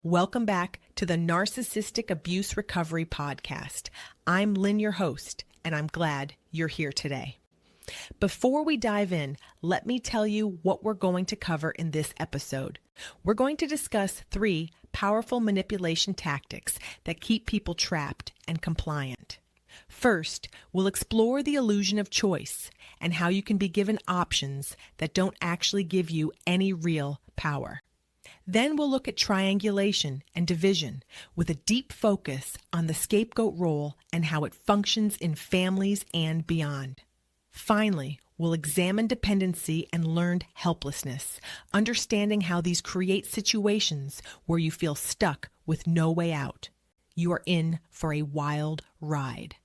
Welcome back to the Narcissistic Abuse Recovery Podcast. I'm Lynn, your host, and I'm glad you're here today. Before we dive in, let me tell you what we're going to cover in this episode. We're going to discuss 3 powerful manipulation tactics that keep people trapped and compliant. First, we'll explore the illusion of choice and how you can be given options that don't actually give you any real power. Then we'll look at triangulation and division with a deep focus on the scapegoat role and how it functions in families and beyond. Finally, we'll examine dependency and learned helplessness, understanding how these create situations where you feel stuck with no way out. You are in for a wild ride.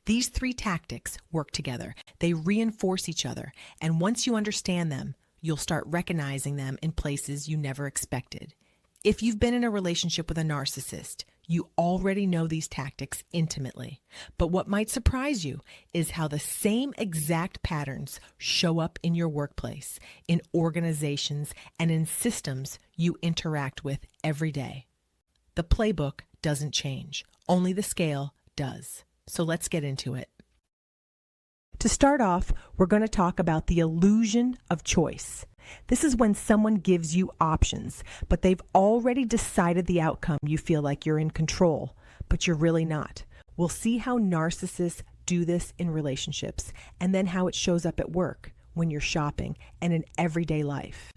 These 3 tactics work together. They reinforce each other, and once you understand them, you'll start recognizing them in places you never expected. If you've been in a relationship with a narcissist, you already know these tactics intimately. But what might surprise you is how the same exact patterns show up in your workplace, in organizations, and in systems you interact with every day. The playbook doesn't change, only the scale does. So let's get into it. To start off, we're going to talk about the illusion of choice. This is when someone gives you options, but they've already decided the outcome. You feel like you're in control, but you're really not. We'll see how narcissists do this in relationships, and then how it shows up at work, when you're shopping, and in everyday life.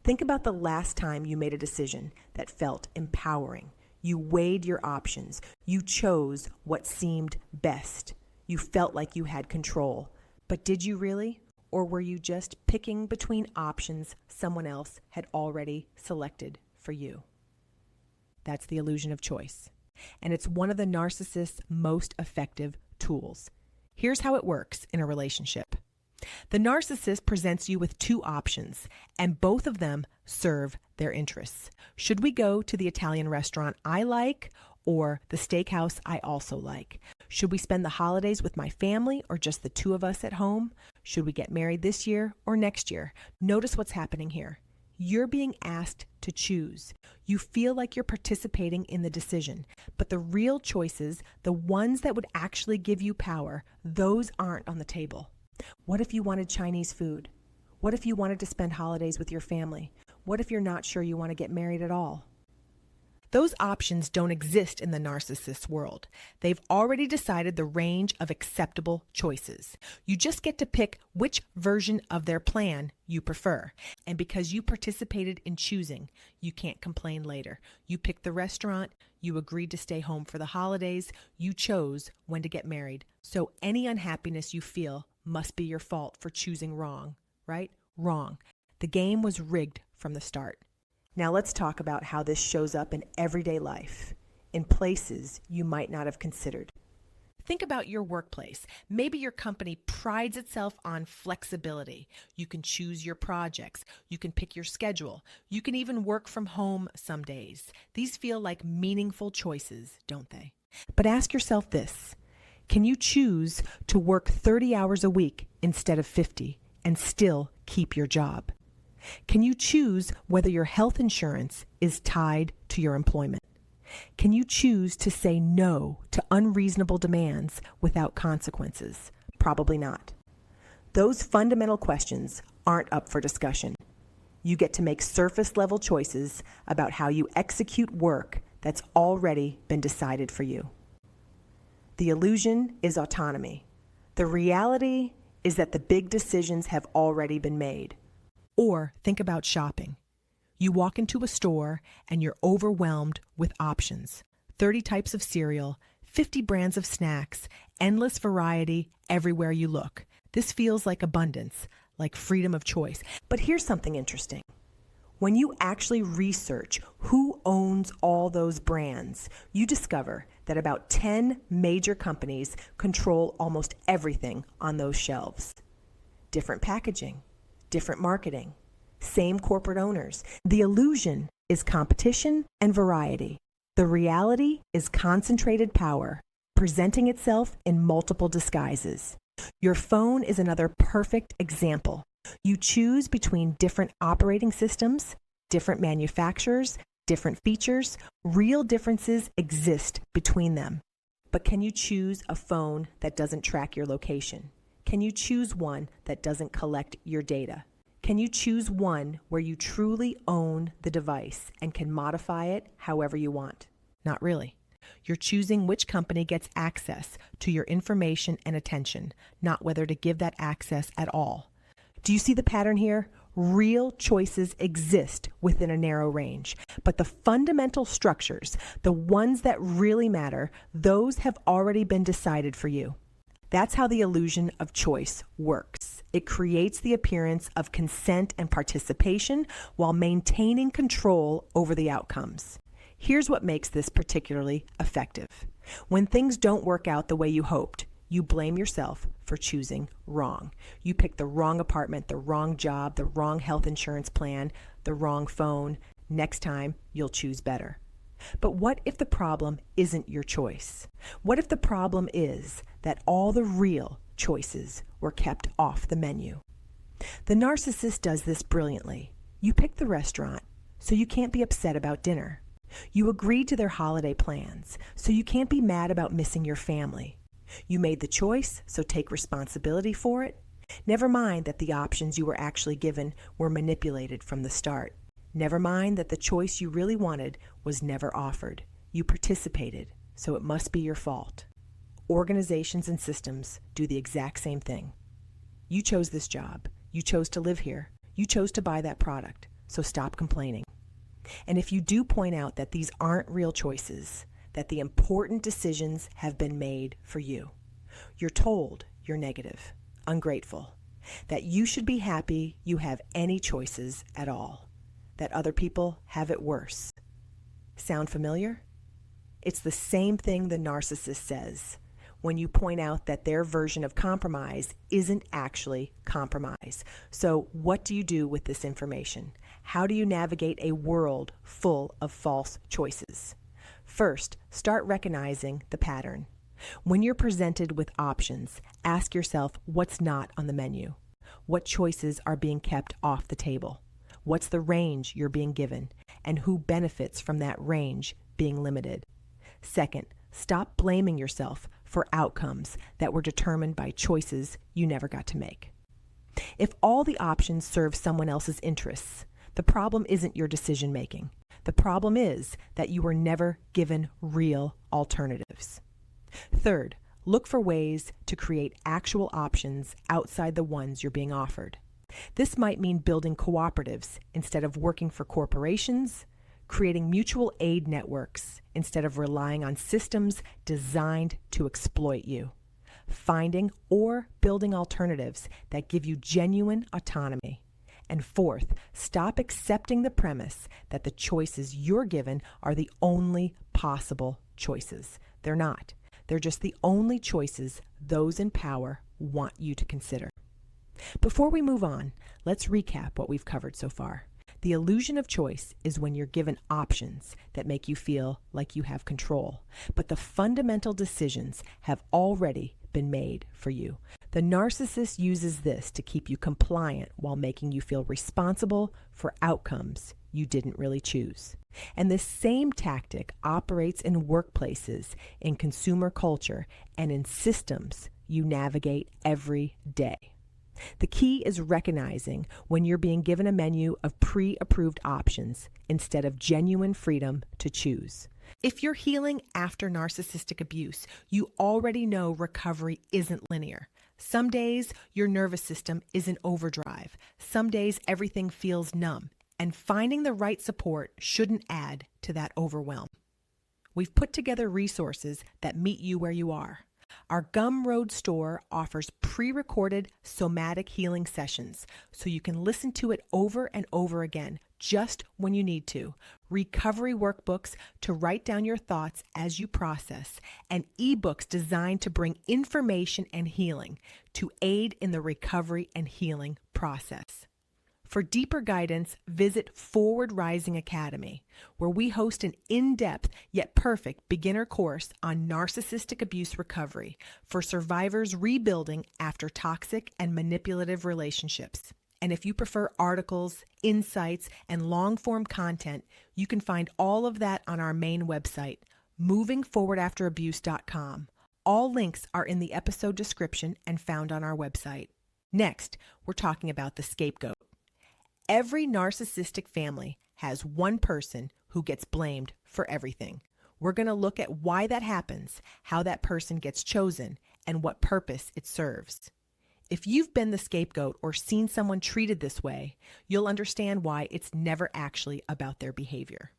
Think about the last time you made a decision that felt empowering. You weighed your options. You chose what seemed best. You felt like you had control, but did you really? Or were you just picking between options someone else had already selected for you? That's the illusion of choice. And it's one of the narcissist's most effective tools. Here's how it works in a relationship. The narcissist presents you with 2 options, and both of them serve their interests. Should we go to the Italian restaurant I like, or the steakhouse I also like? Should we spend the holidays with my family or just the 2 of us at home? Should we get married this year or next year? Notice what's happening here. You're being asked to choose. You feel like you're participating in the decision, but the real choices, the ones that would actually give you power, those aren't on the table. What if you wanted Chinese food? What if you wanted to spend holidays with your family? What if you're not sure you want to get married at all? Those options don't exist in the narcissist's world. They've already decided the range of acceptable choices. You just get to pick which version of their plan you prefer. And because you participated in choosing, you can't complain later. You picked the restaurant, you agreed to stay home for the holidays, you chose when to get married. So any unhappiness you feel must be your fault for choosing wrong, right? Wrong. The game was rigged from the start. Now let's talk about how this shows up in everyday life, in places you might not have considered. Think about your workplace. Maybe your company prides itself on flexibility. You can choose your projects. You can pick your schedule. You can even work from home some days. These feel like meaningful choices, don't they? But ask yourself this. Can you choose to work 30 hours a week instead of 50 and still keep your job? Can you choose whether your health insurance is tied to your employment? Can you choose to say no to unreasonable demands without consequences? Probably not. Those fundamental questions aren't up for discussion. You get to make surface-level choices about how you execute work that's already been decided for you. The illusion is autonomy. The reality is that the big decisions have already been made. Or think about shopping. You walk into a store and you're overwhelmed with options. 30 types of cereal, 50 brands of snacks, endless variety everywhere you look. This feels like abundance, like freedom of choice. But here's something interesting. When you actually research who owns all those brands, you discover that about 10 major companies control almost everything on those shelves. Different packaging, different marketing, same corporate owners. The illusion is competition and variety. The reality is concentrated power, presenting itself in multiple disguises. Your phone is another perfect example. You choose between different operating systems, different manufacturers, Different features, real differences exist between them. But can you choose a phone that doesn't track your location? Can you choose one that doesn't collect your data? Can you choose one where you truly own the device and can modify it however you want? Not really. You're choosing which company gets access to your information and attention, not whether to give that access at all. Do you see the pattern here? Real choices exist within a narrow range, but the fundamental structures, the ones that really matter, those have already been decided for you. That's how the illusion of choice works. It creates the appearance of consent and participation while maintaining control over the outcomes. Here's what makes this particularly effective. When things don't work out the way you hoped, you blame yourself for choosing wrong. You pick the wrong apartment, the wrong job, the wrong health insurance plan, the wrong phone. Next time, you'll choose better. But what if the problem isn't your choice? What if the problem is that all the real choices were kept off the menu? The narcissist does this brilliantly. You pick the restaurant, so you can't be upset about dinner. You agreed to their holiday plans, so you can't be mad about missing your family. You made the choice, so take responsibility for it. Never mind that the options you were actually given were manipulated from the start. Never mind that the choice you really wanted was never offered. You participated, so it must be your fault. Organizations and systems do the exact same thing. You chose this job. You chose to live here. You chose to buy that product, so stop complaining. And if you do point out that these aren't real choices, that the important decisions have been made for you, you're told you're negative, ungrateful, that you should be happy you have any choices at all, that other people have it worse. Sound familiar? It's the same thing the narcissist says when you point out that their version of compromise isn't actually compromise. So what do you do with this information? How do you navigate a world full of false choices? First, start recognizing the pattern. When you're presented with options, ask yourself what's not on the menu. What choices are being kept off the table? What's the range you're being given? And who benefits from that range being limited? Second, stop blaming yourself for outcomes that were determined by choices you never got to make. If all the options serve someone else's interests, the problem isn't your decision making. The problem is that you were never given real alternatives. Third, look for ways to create actual options outside the ones you're being offered. This might mean building cooperatives instead of working for corporations, creating mutual aid networks instead of relying on systems designed to exploit you, finding or building alternatives that give you genuine autonomy. And fourth, stop accepting the premise that the choices you're given are the only possible choices. They're not. They're just the only choices those in power want you to consider. Before we move on, let's recap what we've covered so far. The illusion of choice is when you're given options that make you feel like you have control, but the fundamental decisions have already been made for you. The narcissist uses this to keep you compliant while making you feel responsible for outcomes you didn't really choose. And this same tactic operates in workplaces, in consumer culture, and in systems you navigate every day. The key is recognizing when you're being given a menu of pre-approved options instead of genuine freedom to choose. If you're healing after narcissistic abuse, you already know recovery isn't linear. Some days your nervous system is in overdrive. Some days everything feels numb. And finding the right support shouldn't add to that overwhelm. We've put together resources that meet you where you are. Our Gumroad store offers pre-recorded somatic healing sessions so you can listen to it over and over again just when you need to, recovery workbooks to write down your thoughts as you process, and ebooks designed to bring information and healing to aid in the recovery and healing process. For deeper guidance, visit Forward Rising Academy, where we host an in-depth yet perfect beginner course on narcissistic abuse recovery for survivors rebuilding after toxic and manipulative relationships. And if you prefer articles, insights, and long-form content, you can find all of that on our main website, movingforwardafterabuse.com. All links are in the episode description and found on our website. Next, we're talking about the scapegoat. Every narcissistic family has one person who gets blamed for everything. We're going to look at why that happens, how that person gets chosen, and what purpose it serves. If you've been the scapegoat or seen someone treated this way, you'll understand why it's never actually about their behavior.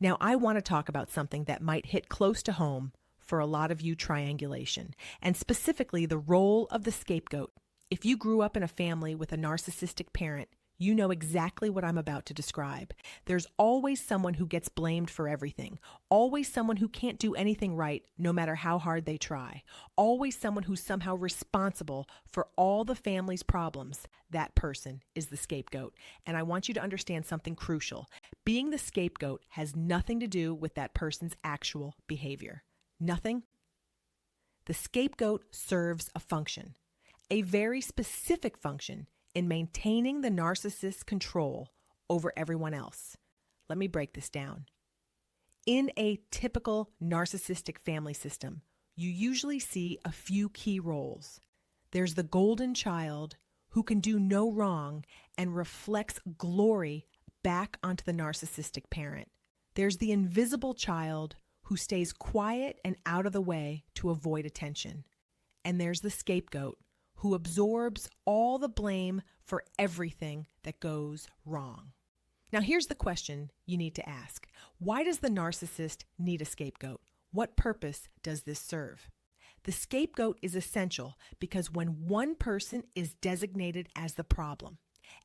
Now, I want to talk about something that might hit close to home for a lot of you, triangulation, and specifically the role of the scapegoat. If you grew up in a family with a narcissistic parent, you know exactly what I'm about to describe. There's always someone who gets blamed for everything. Always someone who can't do anything right, no matter how hard they try. Always someone who's somehow responsible for all the family's problems. That person is the scapegoat. And I want you to understand something crucial. Being the scapegoat has nothing to do with that person's actual behavior. Nothing. The scapegoat serves a function, a very specific function, in maintaining the narcissist's control over everyone else. Let me break this down. In a typical narcissistic family system, you usually see a few key roles. There's the golden child who can do no wrong and reflects glory back onto the narcissistic parent. There's the invisible child who stays quiet and out of the way to avoid attention. And there's the scapegoat who absorbs all the blame for everything that goes wrong. Now, here's the question you need to ask. Why does the narcissist need a scapegoat? What purpose does this serve? The scapegoat is essential because when one person is designated as the problem,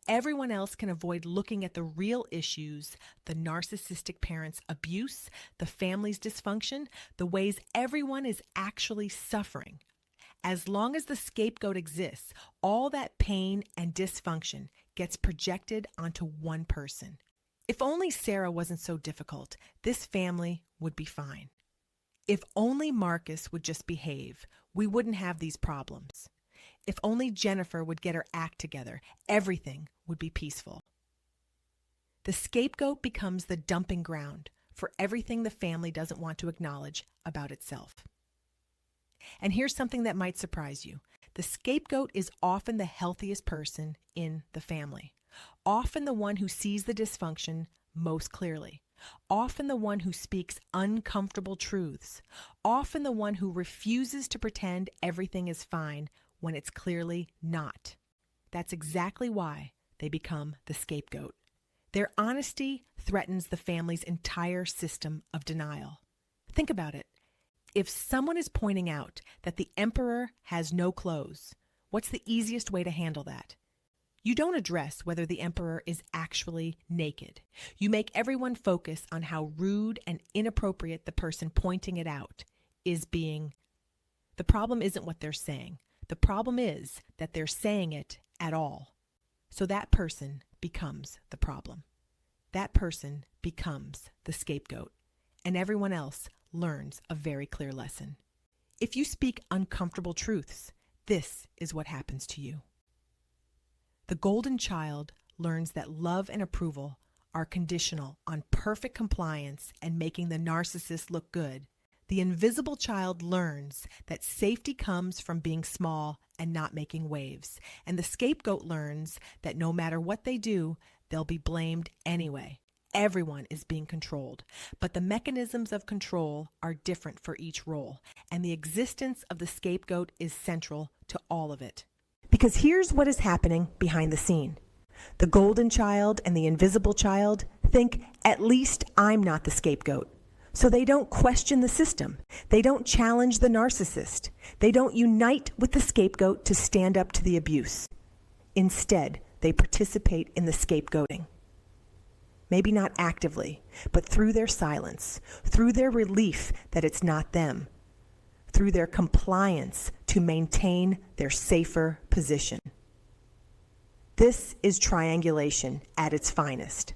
everyone else can avoid looking at the real issues, the narcissistic parent's abuse, the family's dysfunction, the ways everyone is actually suffering. As long as the scapegoat exists, all that pain and dysfunction gets projected onto one person. If only Sarah wasn't so difficult, this family would be fine. If only Marcus would just behave, we wouldn't have these problems. If only Jennifer would get her act together, everything would be peaceful. The scapegoat becomes the dumping ground for everything the family doesn't want to acknowledge about itself. And here's something that might surprise you. The scapegoat is often the healthiest person in the family, often the one who sees the dysfunction most clearly, often the one who speaks uncomfortable truths, often the one who refuses to pretend everything is fine when it's clearly not. That's exactly why they become the scapegoat. Their honesty threatens the family's entire system of denial. Think about it. If someone is pointing out that the emperor has no clothes, what's the easiest way to handle that? You don't address whether the emperor is actually naked. You make everyone focus on how rude and inappropriate the person pointing it out is being. The problem isn't what they're saying. The problem is that they're saying it at all. So that person becomes the problem. That person becomes the scapegoat. And everyone else learns a very clear lesson. If you speak uncomfortable truths, this is what happens to you. The golden child learns that love and approval are conditional on perfect compliance and making the narcissist look good. The invisible child learns that safety comes from being small and not making waves. And the scapegoat learns that no matter what they do, they'll be blamed anyway. Everyone is being controlled, but the mechanisms of control are different for each role, and the existence of the scapegoat is central to all of it. Because here's what is happening behind the scene. The golden child and the invisible child think, at least I'm not the scapegoat. So they don't question the system. They don't challenge the narcissist. They don't unite with the scapegoat to stand up to the abuse. Instead, they participate in the scapegoating. Maybe not actively, but through their silence, through their relief that it's not them, through their compliance to maintain their safer position. This is triangulation at its finest.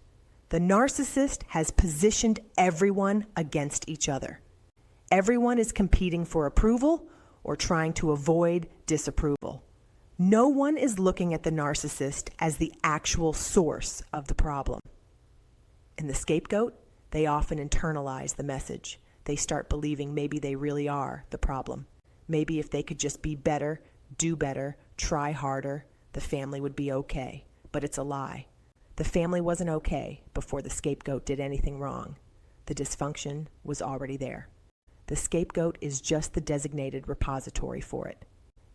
The narcissist has positioned everyone against each other. Everyone is competing for approval or trying to avoid disapproval. No one is looking at the narcissist as the actual source of the problem. In the scapegoat, they often internalize the message. They start believing maybe they really are the problem. Maybe if they could just be better, do better, try harder, the family would be okay. But it's a lie. The family wasn't okay before the scapegoat did anything wrong. The dysfunction was already there. The scapegoat is just the designated repository for it.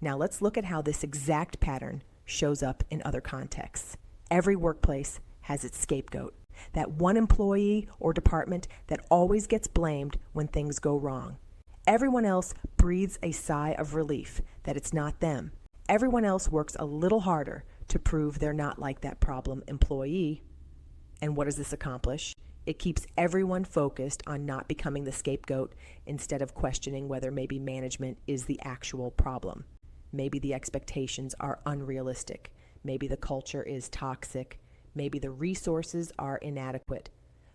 Now let's look at how this exact pattern shows up in other contexts. Every workplace has its scapegoat, that one employee or department that always gets blamed when things go wrong. Everyone else breathes a sigh of relief that it's not them. Everyone else works a little harder to prove they're not like that problem employee. And what does this accomplish? It keeps everyone focused on not becoming the scapegoat instead of questioning whether maybe management is the actual problem. Maybe the expectations are unrealistic. Maybe the culture is toxic. Maybe the resources are inadequate.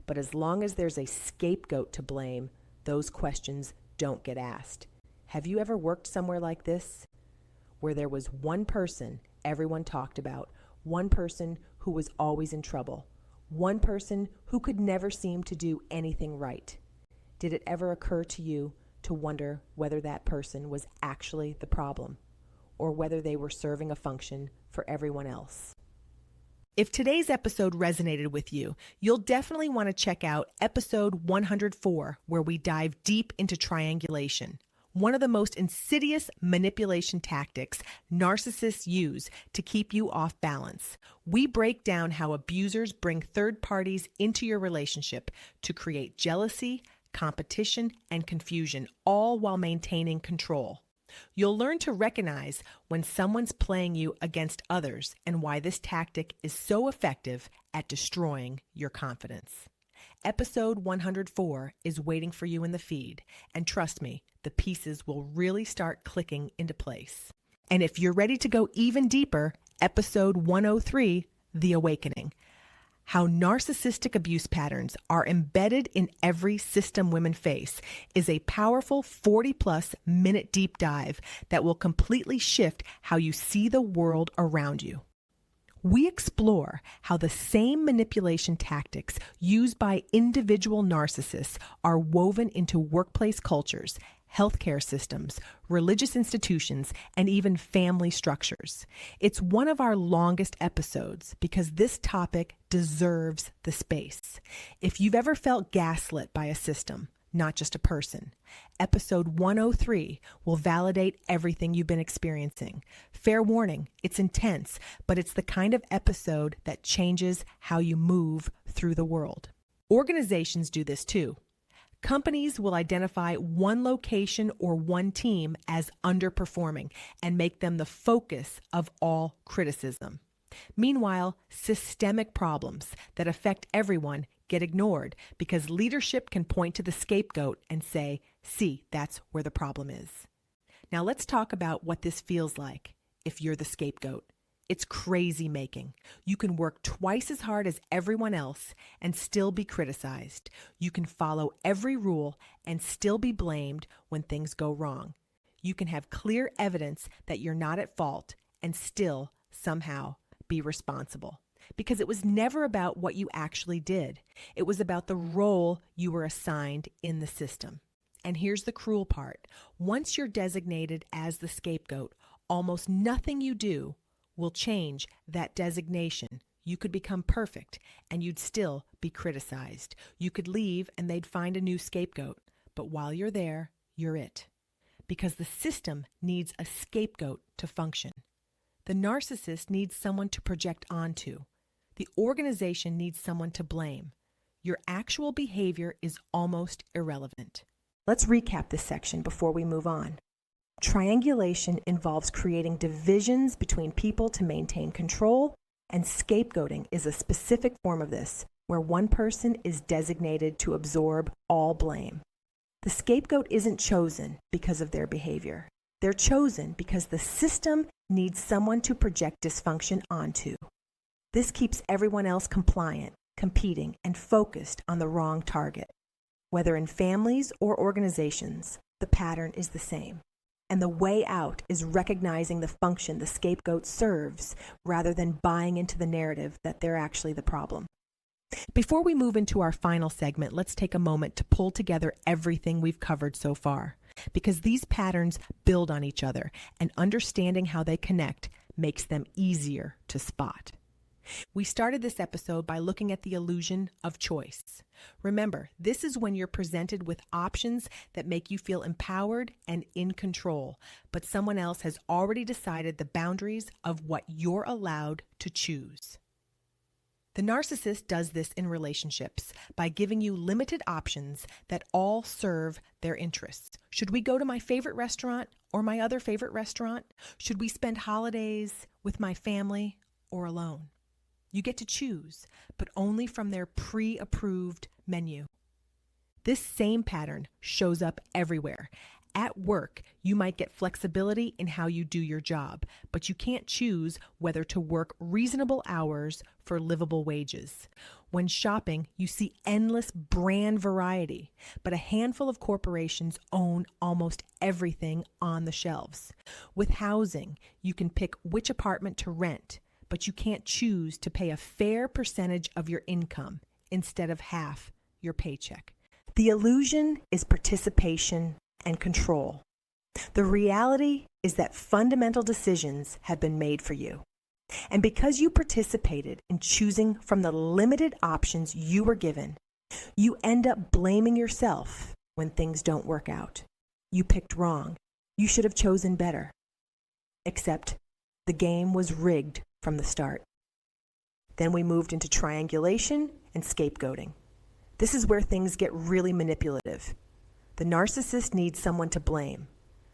But as long as there's a scapegoat to blame, those questions don't get asked. Have you ever worked somewhere like this, where there was one person everyone talked about, one person who was always in trouble, one person who could never seem to do anything right? Did it ever occur to you to wonder whether that person was actually the problem, or whether they were serving a function for everyone else? If today's episode resonated with you, you'll definitely want to check out episode 104, where we dive deep into triangulation, one of the most insidious manipulation tactics narcissists use to keep you off balance. We break down how abusers bring third parties into your relationship to create jealousy, competition, and confusion, all while maintaining control. You'll learn to recognize when someone's playing you against others and why this tactic is so effective at destroying your confidence. Episode 104 is waiting for you in the feed, and trust me, the pieces will really start clicking into place. And if you're ready to go even deeper, episode 103, The Awakening. How narcissistic abuse patterns are embedded in every system women face is a powerful 40-plus minute deep dive that will completely shift how you see the world around you. We explore how the same manipulation tactics used by individual narcissists are woven into workplace cultures, healthcare systems, religious institutions, and even family structures. It's one of our longest episodes because this topic deserves the space. If you've ever felt gaslit by a system, not just a person, episode 103 will validate everything you've been experiencing. Fair warning, it's intense, but it's the kind of episode that changes how you move through the world. Organizations do this too. Companies will identify one location or one team as underperforming and make them the focus of all criticism. Meanwhile, systemic problems that affect everyone get ignored because leadership can point to the scapegoat and say, see, that's where the problem is. Now let's talk about what this feels like if you're the scapegoat. It's crazy making. You can work twice as hard as everyone else and still be criticized. You can follow every rule and still be blamed when things go wrong. You can have clear evidence that you're not at fault and still somehow be responsible. Because it was never about what you actually did. It was about the role you were assigned in the system. And here's the cruel part. Once you're designated as the scapegoat, almost nothing you do will change that designation. You could become perfect and you'd still be criticized. You could leave and they'd find a new scapegoat. But while you're there, you're it. Because the system needs a scapegoat to function. The narcissist needs someone to project onto. The organization needs someone to blame. Your actual behavior is almost irrelevant. Let's recap this section before we move on. Triangulation involves creating divisions between people to maintain control, and scapegoating is a specific form of this, where one person is designated to absorb all blame. The scapegoat isn't chosen because of their behavior. They're chosen because the system needs someone to project dysfunction onto. This keeps everyone else compliant, competing, and focused on the wrong target. Whether in families or organizations, the pattern is the same. And the way out is recognizing the function the scapegoat serves rather than buying into the narrative that they're actually the problem. Before we move into our final segment, let's take a moment to pull together everything we've covered so far, because these patterns build on each other, and understanding how they connect makes them easier to spot. We started this episode by looking at the illusion of choice. Remember, this is when you're presented with options that make you feel empowered and in control, but someone else has already decided the boundaries of what you're allowed to choose. The narcissist does this in relationships by giving you limited options that all serve their interests. Should we go to my favorite restaurant or my other favorite restaurant? Should we spend holidays with my family or alone? You get to choose, but only from their pre-approved menu. This same pattern shows up everywhere. At work, you might get flexibility in how you do your job, but you can't choose whether to work reasonable hours for livable wages. When shopping, you see endless brand variety, but a handful of corporations own almost everything on the shelves. With housing, you can pick which apartment to rent, but you can't choose to pay a fair percentage of your income instead of half your paycheck. The illusion is participation and control. The reality is that fundamental decisions have been made for you. And because you participated in choosing from the limited options you were given, you end up blaming yourself when things don't work out. You picked wrong. You should have chosen better. Except the game was rigged from the start. Then we moved into triangulation and scapegoating. This is where things get really manipulative. The narcissist needs someone to blame,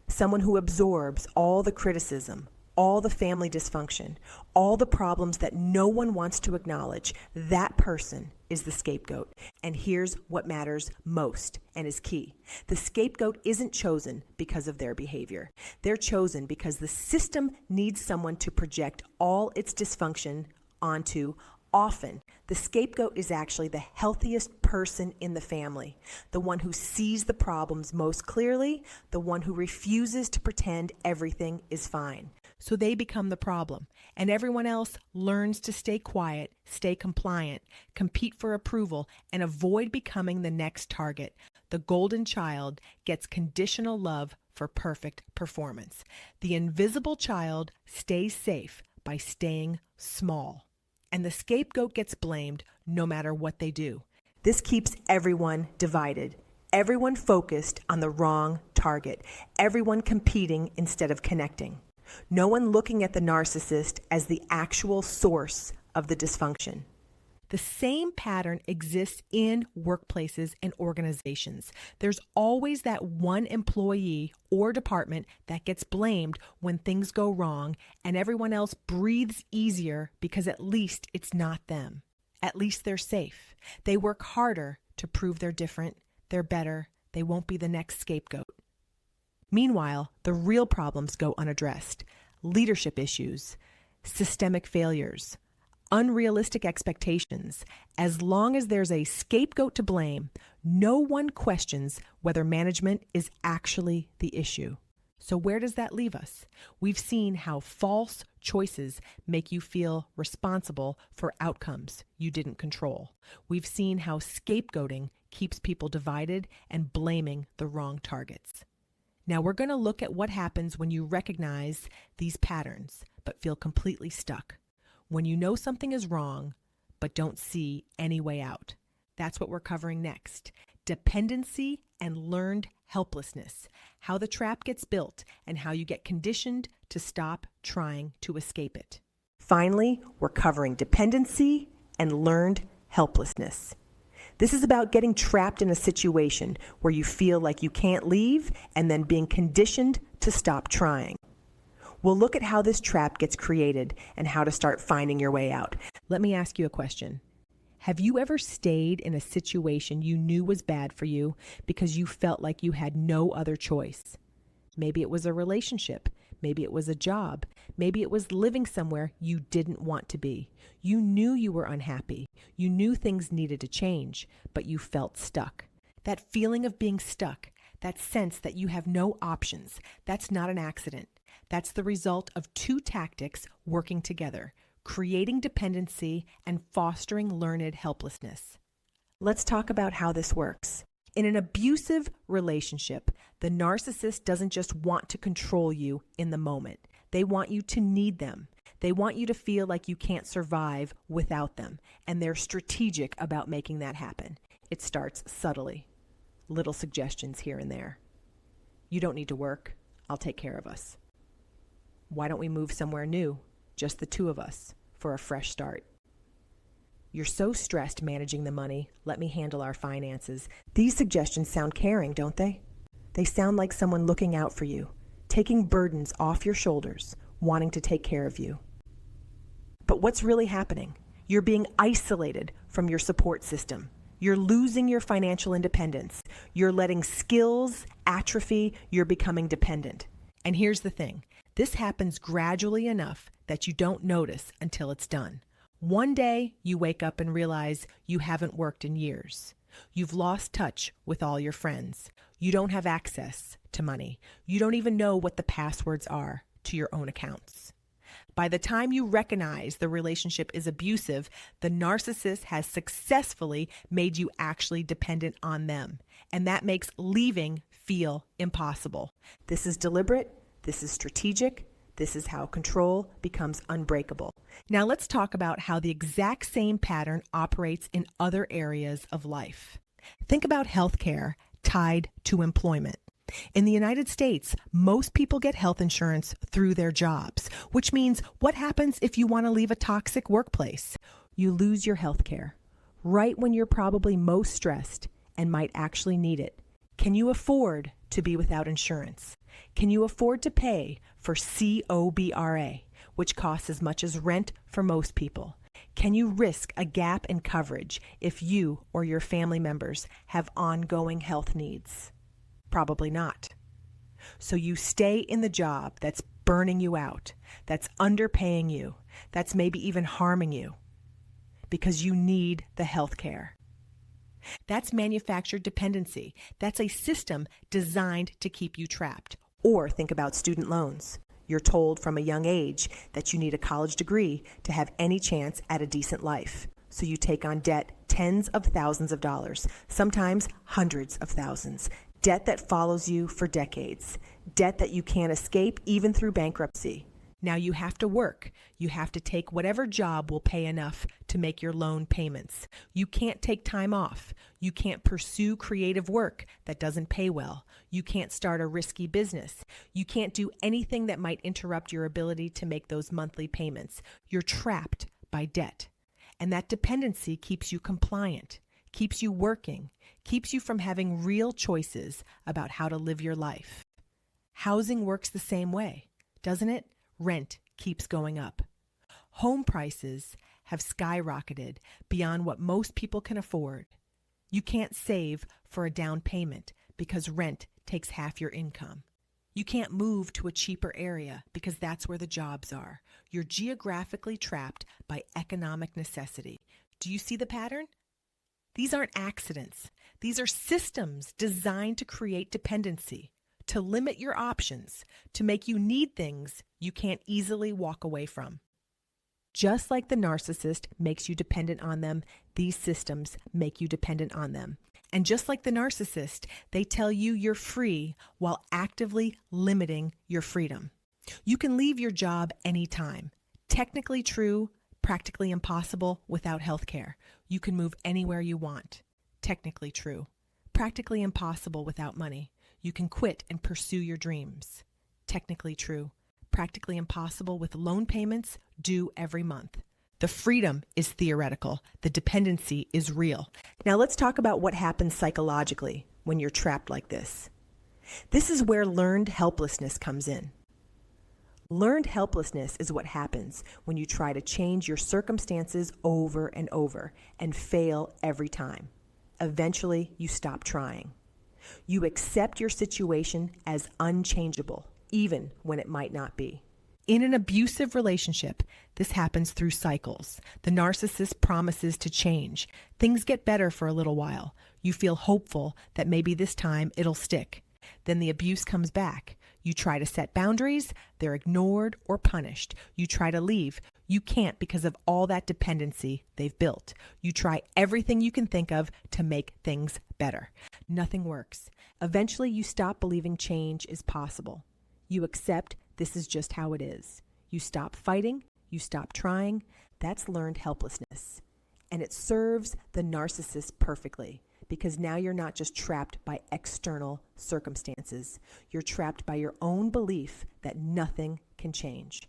someone who absorbs all the criticism, all the family dysfunction, all the problems that no one wants to acknowledge. That person is the scapegoat. And here's what matters most and is key. The scapegoat isn't chosen because of their behavior. They're chosen because the system needs someone to project all its dysfunction onto. Often, the scapegoat is actually the healthiest person in the family, the one who sees the problems most clearly, the one who refuses to pretend everything is fine. So they become the problem, and everyone else learns to stay quiet, stay compliant, compete for approval, and avoid becoming the next target. The golden child gets conditional love for perfect performance. The invisible child stays safe by staying small. And the scapegoat gets blamed no matter what they do. This keeps everyone divided, everyone focused on the wrong target, everyone competing instead of connecting. No one looking at the narcissist as the actual source of the dysfunction. The same pattern exists in workplaces and organizations. There's always that one employee or department that gets blamed when things go wrong, and everyone else breathes easier because at least it's not them. At least they're safe. They work harder to prove they're different, they're better, they won't be the next scapegoat. Meanwhile, the real problems go unaddressed. Leadership issues, systemic failures, unrealistic expectations. As long as there's a scapegoat to blame, no one questions whether management is actually the issue. So where does that leave us? We've seen how false choices make you feel responsible for outcomes you didn't control. We've seen how scapegoating keeps people divided and blaming the wrong targets. Now we're going to look at what happens when you recognize these patterns but feel completely stuck. When you know something is wrong, but don't see any way out. That's what we're covering next. Dependency and learned helplessness. How the trap gets built and how you get conditioned to stop trying to escape it. Finally, we're covering dependency and learned helplessness. This is about getting trapped in a situation where you feel like you can't leave and then being conditioned to stop trying. We'll look at how this trap gets created and how to start finding your way out. Let me ask you a question. Have you ever stayed in a situation you knew was bad for you because you felt like you had no other choice? Maybe it was a relationship. Maybe it was a job. Maybe it was living somewhere you didn't want to be. You knew you were unhappy. You knew things needed to change, but you felt stuck. That feeling of being stuck, that sense that you have no options. That's not an accident. That's the result of two tactics working together, creating dependency and fostering learned helplessness. Let's talk about how this works. In an abusive relationship, the narcissist doesn't just want to control you in the moment. They want you to need them. They want you to feel like you can't survive without them, and they're strategic about making that happen. It starts subtly. Little suggestions here and there. You don't need to work. I'll take care of us. Why don't we move somewhere new, just the two of us, for a fresh start? You're so stressed managing the money. Let me handle our finances. These suggestions sound caring, don't they? They sound like someone looking out for you, taking burdens off your shoulders, wanting to take care of you. But what's really happening? You're being isolated from your support system. You're losing your financial independence. You're letting skills atrophy. You're becoming dependent. And here's the thing. This happens gradually enough that you don't notice until it's done. One day, you wake up and realize you haven't worked in years. You've lost touch with all your friends. You don't have access to money. You don't even know what the passwords are to your own accounts. By the time you recognize the relationship is abusive, the narcissist has successfully made you actually dependent on them. And that makes leaving feel impossible. This is deliberate. This is strategic. This is how control becomes unbreakable. Now let's talk about how the exact same pattern operates in other areas of life. Think about healthcare tied to employment. In the United States, most people get health insurance through their jobs, which means what happens if you want to leave a toxic workplace? You lose your health care right when you're probably most stressed and might actually need it. Can you afford to be without insurance? Can you afford to pay for COBRA, which costs as much as rent for most people? Can you risk a gap in coverage if you or your family members have ongoing health needs? Probably not. So you stay in the job that's burning you out, that's underpaying you, that's maybe even harming you, because you need the health care. That's manufactured dependency. That's a system designed to keep you trapped. Or think about student loans. You're told from a young age that you need a college degree to have any chance at a decent life. So you take on debt, tens of thousands of dollars, sometimes hundreds of thousands. Debt that follows you for decades. Debt that you can't escape even through bankruptcy. Now you have to work. You have to take whatever job will pay enough to make your loan payments. You can't take time off. You can't pursue creative work that doesn't pay well. You can't start a risky business. You can't do anything that might interrupt your ability to make those monthly payments. You're trapped by debt. And that dependency keeps you compliant, keeps you working, keeps you from having real choices about how to live your life. Housing works the same way, doesn't it? Rent keeps going up. Home prices have skyrocketed beyond what most people can afford. You can't save for a down payment because rent takes half your income. You can't move to a cheaper area because that's where the jobs are. You're geographically trapped by economic necessity. Do you see the pattern? These aren't accidents. These are systems designed to create dependency, to limit your options, to make you need things you can't easily walk away from. Just like the narcissist makes you dependent on them, these systems make you dependent on them. And just like the narcissist, they tell you you're free while actively limiting your freedom. You can leave your job anytime. Technically true, practically impossible without health care. You can move anywhere you want. Technically true. Practically impossible without money. You can quit and pursue your dreams. Technically true. Practically impossible with loan payments due every month. The freedom is theoretical. The dependency is real. Now let's talk about what happens psychologically when you're trapped like this. This is where learned helplessness comes in. Learned helplessness is what happens when you try to change your circumstances over and over and fail every time. Eventually, you stop trying. You accept your situation as unchangeable, even when it might not be. In an abusive relationship, this happens through cycles. The narcissist promises to change. Things get better for a little while. You feel hopeful that maybe this time it'll stick. Then the abuse comes back. You try to set boundaries, they're ignored or punished. You try to leave. You can't because of all that dependency they've built. You try everything you can think of to make things better. Nothing works. Eventually, you stop believing change is possible. You accept this is just how it is. You stop fighting. You stop trying. That's learned helplessness. And it serves the narcissist perfectly because now you're not just trapped by external circumstances. You're trapped by your own belief that nothing can change.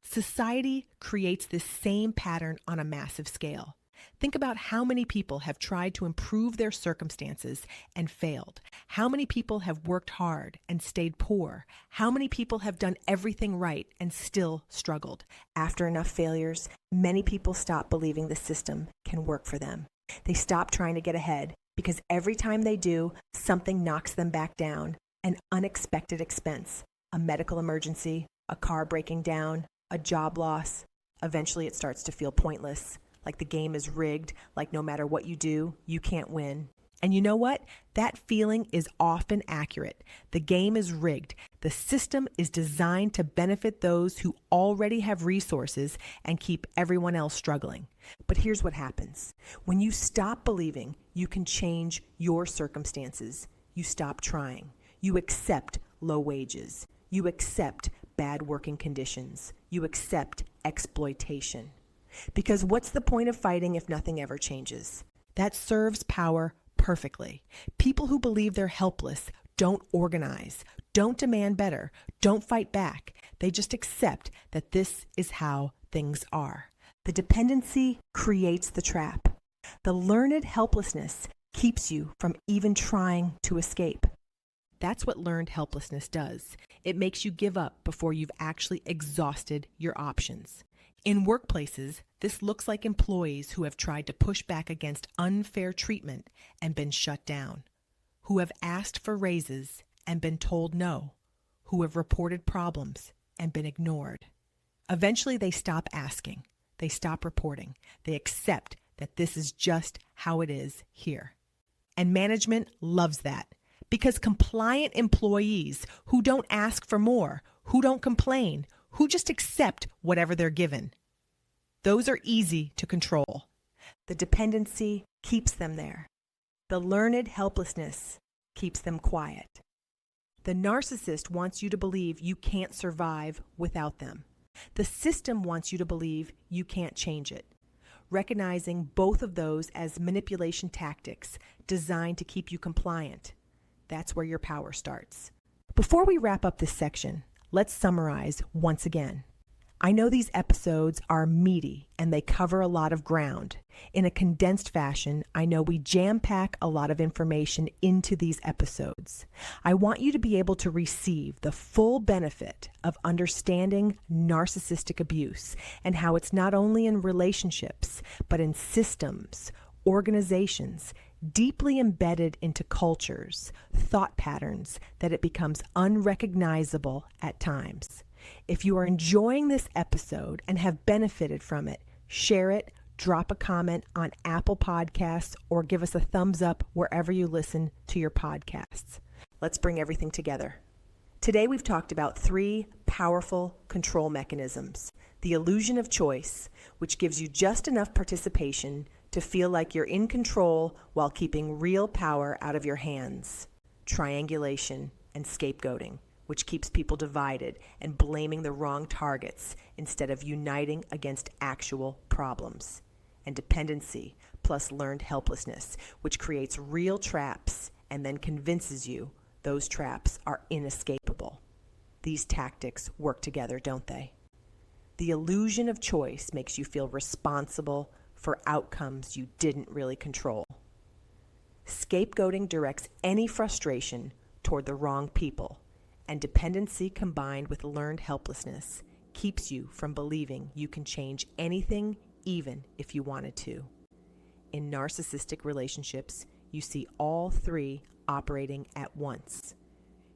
Society creates this same pattern on a massive scale. Think about how many people have tried to improve their circumstances and failed. How many people have worked hard and stayed poor? How many people have done everything right and still struggled? After enough failures, many people stop believing the system can work for them. They stop trying to get ahead because every time they do, something knocks them back down. An unexpected expense, a medical emergency, a car breaking down, a job loss. Eventually it starts to feel pointless. Like the game is rigged, like no matter what you do, you can't win. And you know what? That feeling is often accurate. The game is rigged. The system is designed to benefit those who already have resources and keep everyone else struggling. But here's what happens. When you stop believing you can change your circumstances, you stop trying. You accept low wages. You accept bad working conditions. You accept exploitation. Because what's the point of fighting if nothing ever changes? That serves power perfectly. People who believe they're helpless don't organize, don't demand better, don't fight back. They just accept that this is how things are. The dependency creates the trap. The learned helplessness keeps you from even trying to escape. That's what learned helplessness does. It makes you give up before you've actually exhausted your options. In workplaces, this looks like employees who have tried to push back against unfair treatment and been shut down, who have asked for raises and been told no, who have reported problems and been ignored. Eventually, they stop asking, they stop reporting, they accept that this is just how it is here. And management loves that because compliant employees who don't ask for more, who don't complain, who just accept whatever they're given, those are easy to control. The dependency keeps them there. The learned helplessness keeps them quiet. The narcissist wants you to believe you can't survive without them. The system wants you to believe you can't change it. Recognizing both of those as manipulation tactics designed to keep you compliant, that's where your power starts. Before we wrap up this section, let's summarize once again. I know these episodes are meaty and they cover a lot of ground. In a condensed fashion, I know we jam-pack a lot of information into these episodes. I want you to be able to receive the full benefit of understanding narcissistic abuse and how it's not only in relationships, but in systems, organizations, deeply embedded into cultures, thought patterns, that it becomes unrecognizable at times. If you are enjoying this episode and have benefited from it, share it, drop a comment on Apple Podcasts, or give us a thumbs up wherever you listen to your podcasts. Let's bring everything together. Today we've talked about 3 powerful control mechanisms. The illusion of choice, which gives you just enough participation to feel like you're in control while keeping real power out of your hands. Triangulation and scapegoating, which keeps people divided and blaming the wrong targets instead of uniting against actual problems. And dependency plus learned helplessness, which creates real traps and then convinces you those traps are inescapable. These tactics work together, don't they? The illusion of choice makes you feel responsible for outcomes you didn't really control. Scapegoating directs any frustration toward the wrong people, and dependency combined with learned helplessness keeps you from believing you can change anything, even if you wanted to. In narcissistic relationships, you see all 3 operating at once.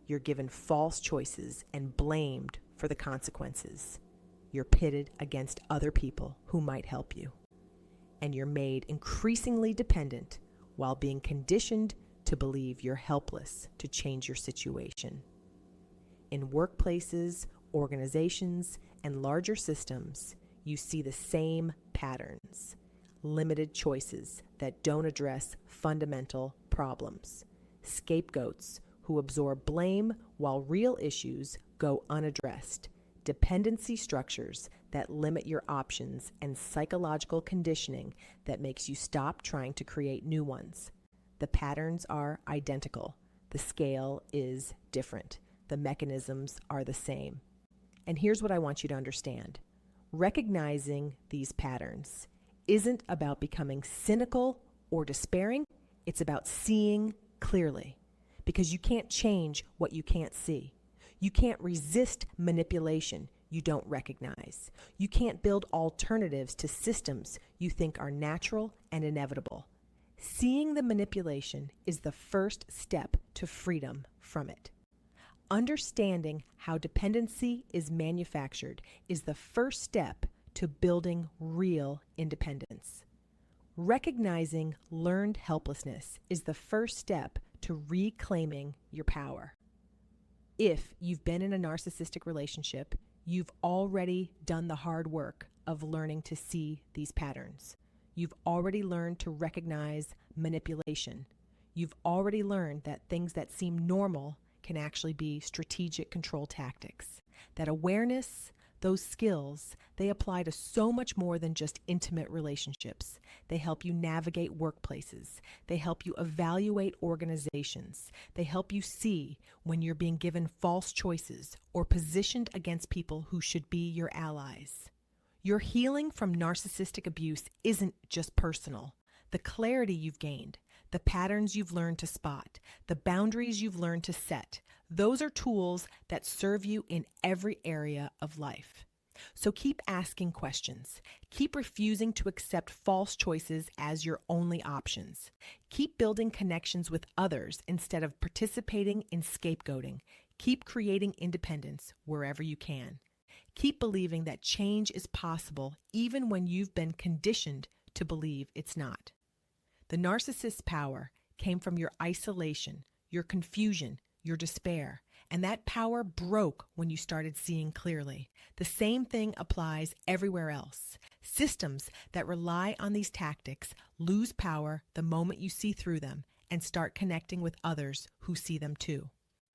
You're given false choices and blamed for the consequences. You're pitted against other people who might help you. And you're made increasingly dependent while being conditioned to to believe you're helpless to change your situation. In workplaces, organizations, and larger systems, you see the same patterns: limited choices that don't address fundamental problems, scapegoats who absorb blame while real issues go unaddressed, dependency structures that limit your options, and psychological conditioning that makes you stop trying to create new ones. The patterns are identical. The scale is different. The mechanisms are the same. And here's what I want you to understand. Recognizing these patterns isn't about becoming cynical or despairing. It's about seeing clearly, because you can't change what you can't see. You can't resist manipulation you don't recognize. You can't build alternatives to systems you think are natural and inevitable. Seeing the manipulation is the first step to freedom from it. Understanding how dependency is manufactured is the first step to building real independence. Recognizing learned helplessness is the first step to reclaiming your power. If you've been in a narcissistic relationship, you've already done the hard work of learning to see these patterns. You've already learned to recognize manipulation. You've already learned that things that seem normal can actually be strategic control tactics. That awareness, those skills, they apply to so much more than just intimate relationships. They help you navigate workplaces. They help you evaluate organizations. They help you see when you're being given false choices or positioned against people who should be your allies. Your healing from narcissistic abuse isn't just personal. The clarity you've gained, the patterns you've learned to spot, the boundaries you've learned to set, those are tools that serve you in every area of life. So keep asking questions. Keep refusing to accept false choices as your only options. Keep building connections with others instead of participating in scapegoating. Keep creating independence wherever you can. Keep believing that change is possible even when you've been conditioned to believe it's not. The narcissist's power came from your isolation, your confusion, your despair, and that power broke when you started seeing clearly. The same thing applies everywhere else. Systems that rely on these tactics lose power the moment you see through them and start connecting with others who see them too.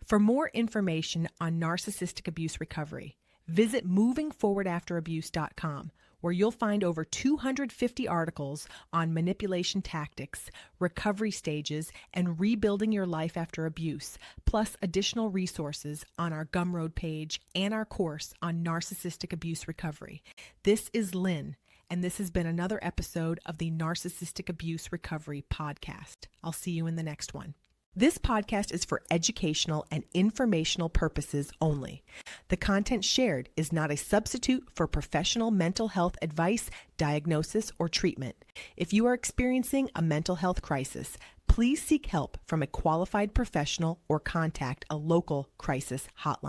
For more information on narcissistic abuse recovery, visit movingforwardafterabuse.com, where you'll find over 250 articles on manipulation tactics, recovery stages, and rebuilding your life after abuse, plus additional resources on our Gumroad page and our course on narcissistic abuse recovery. This is Lynn, and this has been another episode of the Narcissistic Abuse Recovery Podcast. I'll see you in the next one. This podcast is for educational and informational purposes only. The content shared is not a substitute for professional mental health advice, diagnosis, or treatment. If you are experiencing a mental health crisis, please seek help from a qualified professional or contact a local crisis hotline.